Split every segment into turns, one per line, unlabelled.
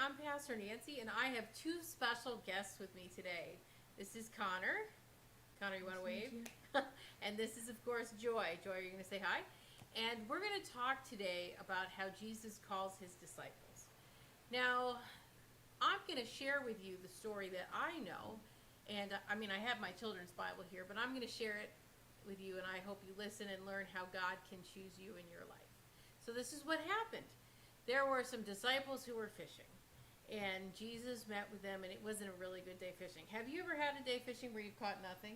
I'm Pastor Nancy, and I have two special guests with me today. This is Connor. Connor, you want to wave? And this is, of course, Joy. Joy, are you going to say hi? And we're going to talk today about how Jesus calls his disciples. Now, I'm going to share with you the story that I know. And I mean, I have my children's Bible here, but I'm going to share it with you, and I hope you listen and learn how God can choose you in your life. So this is what happened. There were some disciples who were fishing, and Jesus met with them, and it wasn't a really good day fishing. Have you ever had a day fishing where you caught nothing?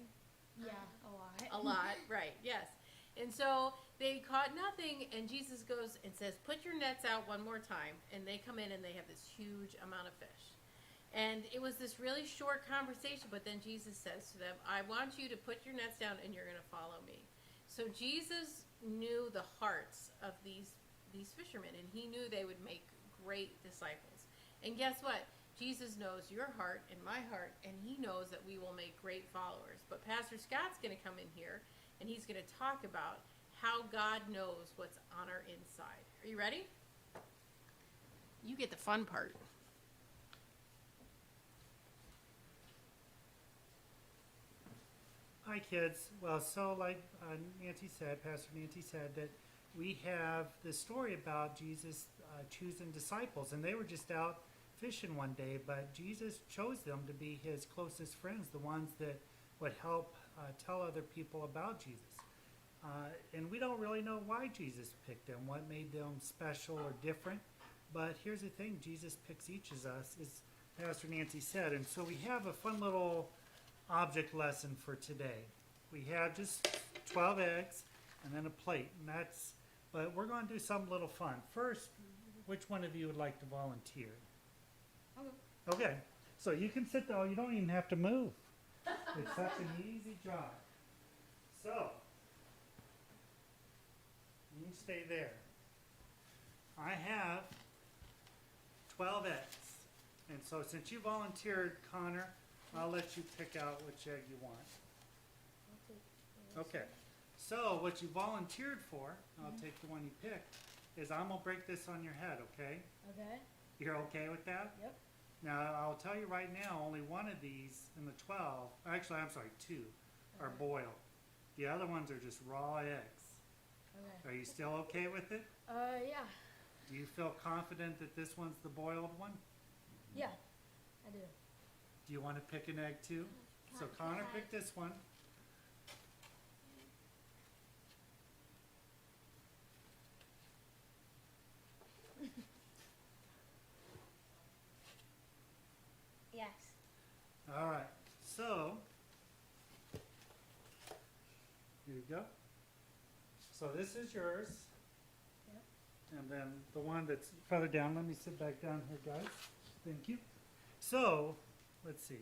Yeah, a lot.
A lot, right, yes. And so they caught nothing, and Jesus goes and says, put your nets out one more time, and they come in and they have this huge amount of fish. And it was this really short conversation, but then Jesus says to them, I want you to put your nets down and you're going to follow me. So Jesus knew the hearts of these fishermen, and he knew they would make great disciples. And guess what? Jesus knows your heart and my heart, and he knows that we will make great followers. But Pastor Scott's going to come in here, and he's going to talk about how God knows what's on our inside. Are you ready? You get the fun part.
Hi, kids. Well, so like Nancy said, Pastor Nancy said, that we have this story about Jesus choosing disciples, and they were just out fishing one day, but Jesus chose them to be his closest friends, the ones that would help tell other people about Jesus. And we don't really know why Jesus picked them, what made them special or different, but here's the thing, Jesus picks each of us, as Pastor Nancy said, and so we have a fun little object lesson for today. We have just 12 eggs and then a plate, and but we're going to do something a little fun. First, which one of you would like to volunteer? Okay, so you can sit there, you don't even have to move. It's such an easy job. So, you stay there. I have 12 eggs, and so since you volunteered, Connor, I'll let you pick out which egg you want. Okay. So what you volunteered for, I'll take the one you picked, is I'm going to break this on your head, okay?
Okay.
You're okay with that?
Yep.
Now, I'll tell you right now, only one of these in the 12, actually, I'm sorry, 2, are boiled. The other ones are just raw eggs.
Okay.
Are you still okay with it?
Yeah.
Do you feel confident that this one's the boiled one?
Yeah, I do.
Do you want to pick an egg too? So Connor picked this one.
Yes.
All right, so here you go. So this is yours.
Yep.
And then the one that's further down, let me sit back down here, guys. Thank you. So, let's see.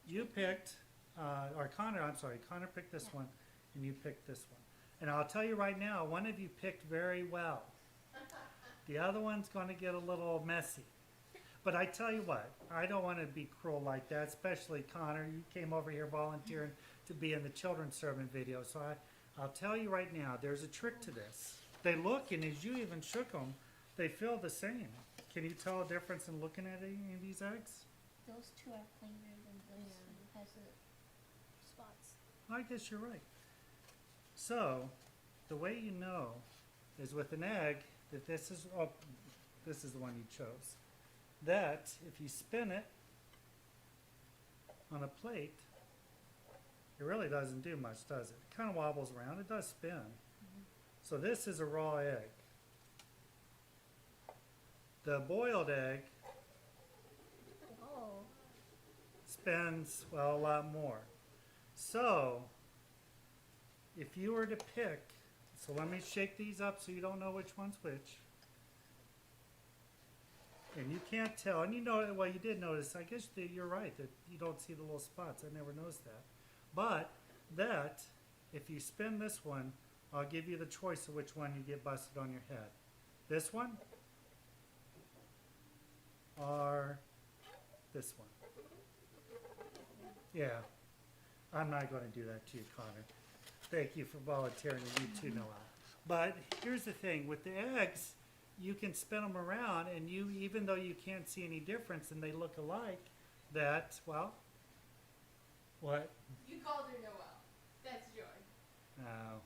You picked, or Connor, I'm sorry, Connor picked this one, and you picked this one. And I'll tell you right now, one of you picked very well. The other one's going to get a little messy. But I tell you what, I don't want to be cruel like that, especially Connor. You came over here volunteering to be in the children's sermon video. So I'll tell you right now, there's a trick to this. They look, and as you even shook them, they feel the same. Can you tell a difference in looking at any of these eggs?
Those two are cleaner than this one has the spots.
I guess you're right. So, the way you know is with an egg that this is the one you chose. That if you spin it on a plate, it really doesn't do much, does it? It kind of wobbles around. It does spin. So this is a raw egg. The boiled egg
Oh.
spends, well, a lot more. So, if you were to pick, so let me shake these up so you don't know which one's which. And you can't tell, and you know, well, you did notice, I guess that you're right, that you don't see the little spots. I never noticed that. But that, if you spin this one, I'll give you the choice of which one you get busted on your head. This one, or this one. Yeah, I'm not going to do that to you, Connor. Thank you for volunteering, and you too, Noah. But here's the thing, with the eggs, you can spin them around, and you, even though you can't see any difference and they look alike, that, well, what?
You called her Noelle. That's Joy.
Oh.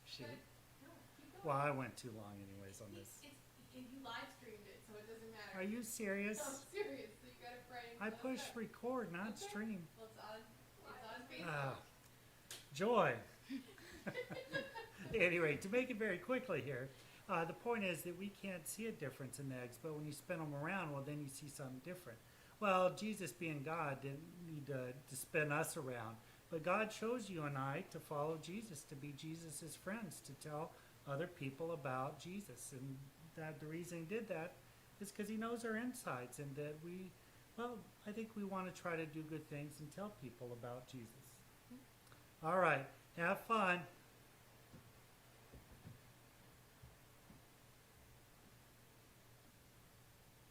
Shoot.
But, no, keep going.
Well, I went too long anyways on this.
You live streamed it, so it doesn't matter.
Are you serious?
No, seriously, you gotta pray.
I push record, not
Okay.
stream.
Well, it's on Facebook.
Ah, Joy. Anyway, to make it very quickly here, the point is that we can't see a difference in the eggs, but when you spin them around, well, then you see something different. Well, Jesus being God didn't need to spin us around, but God chose you and I to follow Jesus, to be Jesus' friends, to tell other people about Jesus. And that the reason he did that is because he knows our insides, and that we, well, I think we want to try to do good things and tell people about Jesus. All right, have fun.